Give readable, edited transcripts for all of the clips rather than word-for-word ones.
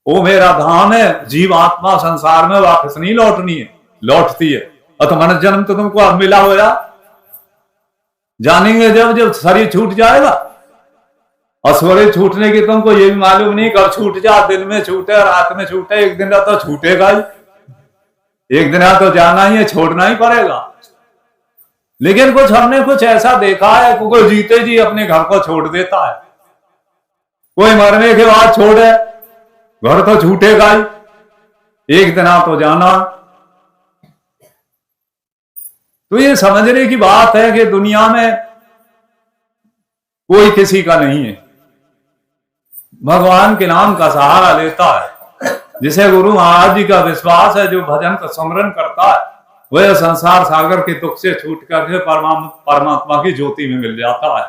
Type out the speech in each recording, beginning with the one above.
वो मेरा धाम है। जीव आत्मा संसार में वापस नहीं लौटती है। और तो मनुष्य जन्म तो तुमको अब मिला हुआ, जानेंगे जब शरीर छूट जाएगा। और शरीर छूटने की तुमको ये भी मालूम नहीं कब छूट जा, दिन में छूटे रात में छूटे, एक दिन तो छूटेगा ही, एक दिन तो जाना ही है, छोड़ना ही पड़ेगा। लेकिन हमने कुछ ऐसा देखा है, कोई जीते जी अपने घर को छोड़ देता है, कोई मरने के बाद छोड़े, घर तो छूटेगा ही, एक दिन तो जाना। तो ये समझने की बात है कि दुनिया में कोई किसी का नहीं है, भगवान के नाम का सहारा लेता है। जिसे गुरु महाराज जी का विश्वास है, जो भजन का स्मरण करता है, वह संसार सागर के दुख से छूट करके परमात्मा की ज्योति में मिल जाता है।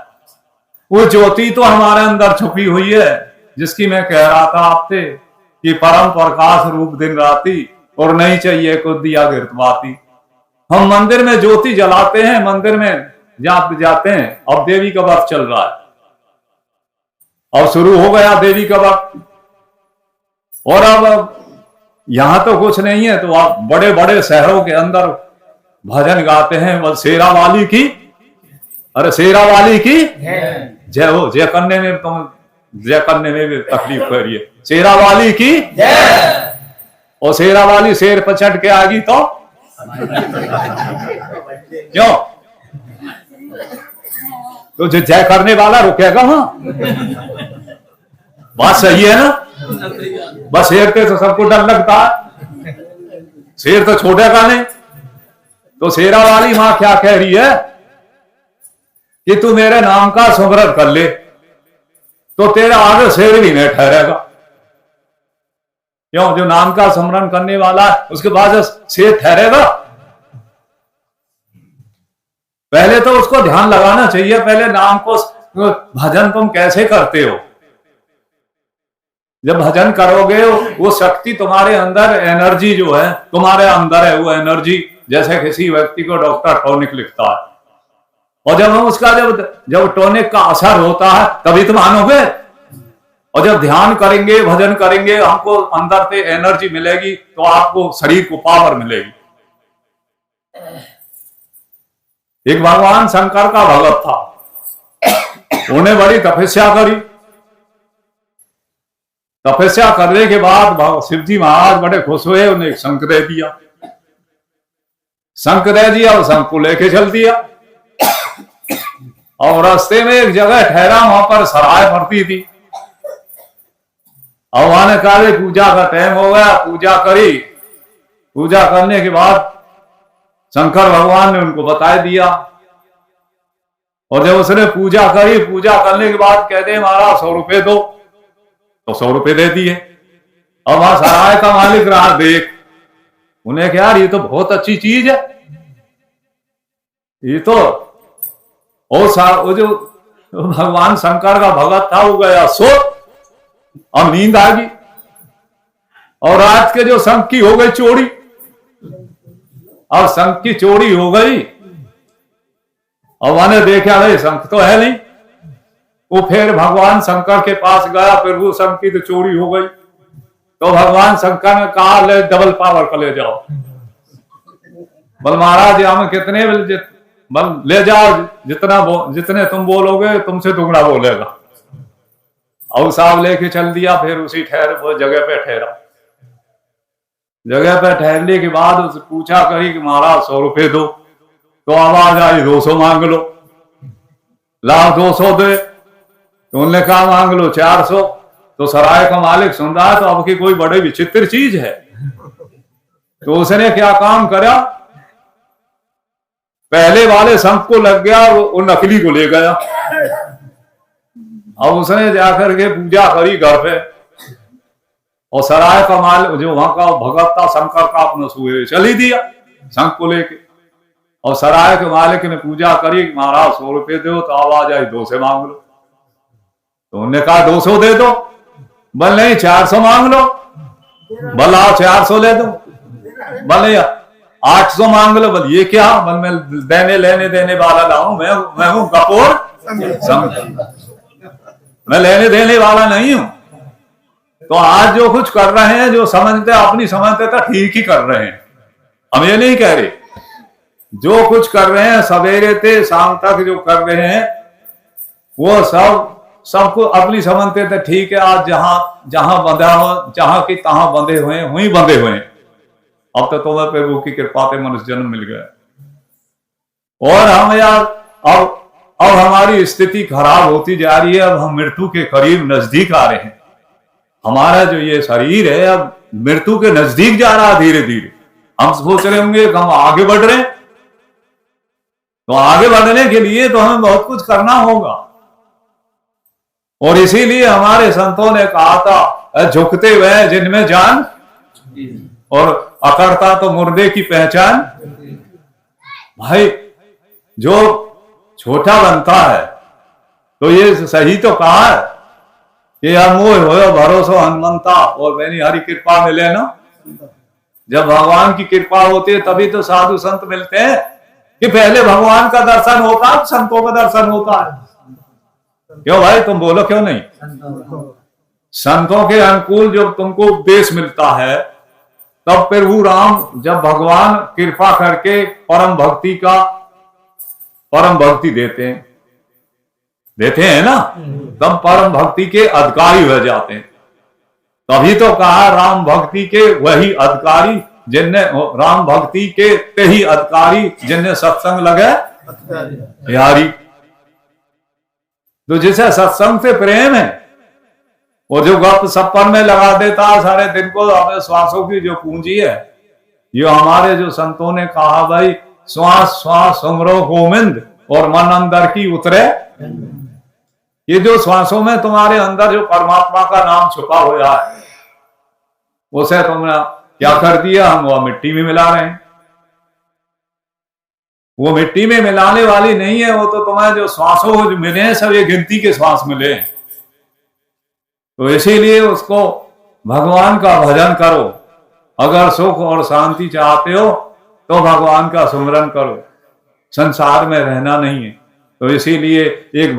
वो ज्योति तो हमारे अंदर छुपी हुई है, जिसकी मैं कह रहा था आपसे कि परम प्रकाश रूप दिन राती, और नहीं चाहिए को दिया गिरतवाती। हम मंदिर में ज्योति जलाते हैं, मंदिर में जाते हैं। अब देवी का वक्त चल रहा है, और शुरू हो गया देवी का वक्त, और अब यहां तो कुछ नहीं है, तो आप बड़े बड़े शहरों के अंदर भजन गाते हैं, बस शेरा वाली की, अरे शेरा वाली की जय हो। जय करने में भी तकलीफ हो रही है, शेरा वाली की जय। और शेरा वाली शेर पर चढ़ के आ गई तो क्यों? तो जो जय करने वाला रुकेगा? हाँ, बात सही है ना। बस शेर के तो सबको डर लगता है, शेर तो छोड़ेगा नहीं। तो शेरा वाली मां क्या कह रही है कि तू मेरे नाम का सुमरन कर ले, तो तेरा आगे शेर भी नहीं ठहरेगा। क्यों? जो नाम का स्मरण करने वाला है, उसके बाद शेर ठहरेगा। पहले तो उसको ध्यान लगाना चाहिए, पहले नाम को। भजन तुम कैसे करते हो? जब भजन करोगे, वो शक्ति तुम्हारे अंदर, एनर्जी जो है तुम्हारे अंदर है, वो एनर्जी, जैसे किसी व्यक्ति को डॉक्टर टॉनिक लिखता है, और जब हम उसका जब टॉनिक का असर होता है, तभी तो मानोगे। और जब ध्यान करेंगे, भजन करेंगे, हमको अंदर से एनर्जी मिलेगी, तो आपको शरीर को पावर मिलेगी। एक भगवान शंकर का भगत था, उन्हें बड़ी तपस्या करी। तपस्या करने के बाद शिव जी महाराज बड़े खुश हुए, उन्हें एक शंख दे दिया। शंख दे दिया और शंख को लेके चल दिया, और रास्ते में एक जगह ठहरा, वहां पर सराय भरती थी। और वहां ने कहा पूजा का टाइम हो गया, पूजा करी। पूजा करने के बाद शंकर भगवान ने उनको बता दिया, और जब उसने पूजा करी, पूजा करने के बाद कहते महाराज 100 रुपए दो, तो 100 रुपए दे दिए। और वहां सराय का मालिक रहा देख, उन्हें क्या यार ये तो बहुत अच्छी चीज है, ये तो। वो जो भगवान शंकर का भगत था, वो गया सो, अब नींद आ गई, और रात के जो शंख की हो गई चोरी। अब शंख की चोरी हो गई, और मैंने देखा भाई शंख तो है नहीं। वो फिर भगवान शंकर के पास गया, फिर वो शंख की तो चोरी हो गई। तो भगवान शंकर ने कहा ले डबल पावर का ले जाओ। बल महाराज हमें कितने बल ले जाओ, जितने तुम बोलोगे तुमसे दुगना बोलेगा। और साहब लेके चल दिया। फिर उसी वो जगह पे ठहरा। जगह पे ठहरने के बाद उससे पूछा करी कि महाराज 100 रुपए दो, तो आवाज आई 200 मांग लो। लाओ 200 दे, तो उन्होंने कहा मांग लो 400। तो सराय का मालिक सुन रहा है, तो अब की कोई बड़ी विचित्र चीज है। तो उसने क्या काम करा, पहले वाले शंख को लग गया, वो नकली को ले गया। अब उसने जाकर के पूजा करी घर पे, और सराय का माल जो वहां का भगत था शंकर का, अपना सुए चली दिया शंख को लेके। और सराय के मालिक ने पूजा करी, महाराज 100 रुपए दो, तो आवाज आई 200 मांग लो। तो उन्होंने कहा 200 दे दो। बल नहीं 400 मांग लो। बल आओ 400 ले दो। बल 800 मांग लो। बल ये क्या, बल मैं देने लेने देने वाला ना हूं, मैं हूं कपूर, मैं लेने देने वाला नहीं हूं। तो आज जो कुछ कर रहे हैं, जो समझते अपनी समझते तो ठीक ही कर रहे हैं, हम ये नहीं कह रहे। जो कुछ कर रहे हैं सवेरे से शाम तक जो कर रहे हैं वो सबको अपनी समझते थे ठीक है। आज जहां बंधा हो, जहां की तहां बंधे हुए वहीं बंधे हुए। अब तो तुम्हें प्रभु की कृपा से मनुष्य जन्म मिल गया और हम यार अब हमारी स्थिति खराब होती जा रही है। अब हम मृत्यु के करीब नजदीक आ रहे हैं। हमारा जो ये शरीर है अब मृत्यु के नजदीक जा रहा है धीरे धीरे। हम सोच रहे होंगे कि हम आगे बढ़ रहे हैं, तो आगे बढ़ने के लिए तो हमें बहुत कुछ करना होगा। और इसीलिए हमारे संतों ने कहा था, झुकते हुए जिनमें जान और अकड़ता तो मुर्दे की पहचान। भाई जो छोटा बनता है तो ये सही तो कहा है कि मोह हो भरोसा हनुमंता और मैंने हरि कृपा मिले ना। जब भगवान की कृपा होती है तभी तो साधु संत मिलते हैं। कि पहले भगवान का दर्शन होता है, संतों का दर्शन होता है। क्यों भाई, तुम बोलो क्यों नहीं? संतों के अनुकूल जब तुमको उपदेश मिलता है तब प्रभु राम जब भगवान कृपा करके परम भक्ति देते हैं ना, तब परम भक्ति के अधिकारी हो जाते हैं। तभी तो कहा राम भक्ति के वही अधिकारी जिनने, राम भक्ति के ते ही अधिकारी जिनने सत्संग लगे यारी। तो जिसे सत्संग से प्रेम है वो जो गप सप्पन में लगा देता है सारे दिन को, हमें श्वासों की जो पूंजी है, ये हमारे जो संतों ने कहा भाई श्वास श्वास सुमरो गोविंद और मन अंदर की उतरे। ये जो श्वासों में तुम्हारे अंदर जो परमात्मा का नाम छुपा हुआ है उसे तुमने क्या कर दिया? हम वो मिट्टी में मिला रहे हैं। वो मिट्टी में मिलाने वाली नहीं है, वो तो तुम्हें जो श्वासों जो मिले हैं सब ये गिनती के श्वास मिले हैं। तो इसीलिए उसको भगवान का भजन करो। अगर सुख और शांति चाहते हो तो भगवान का सुमिरन करो, संसार में रहना नहीं है। तो इसीलिए एक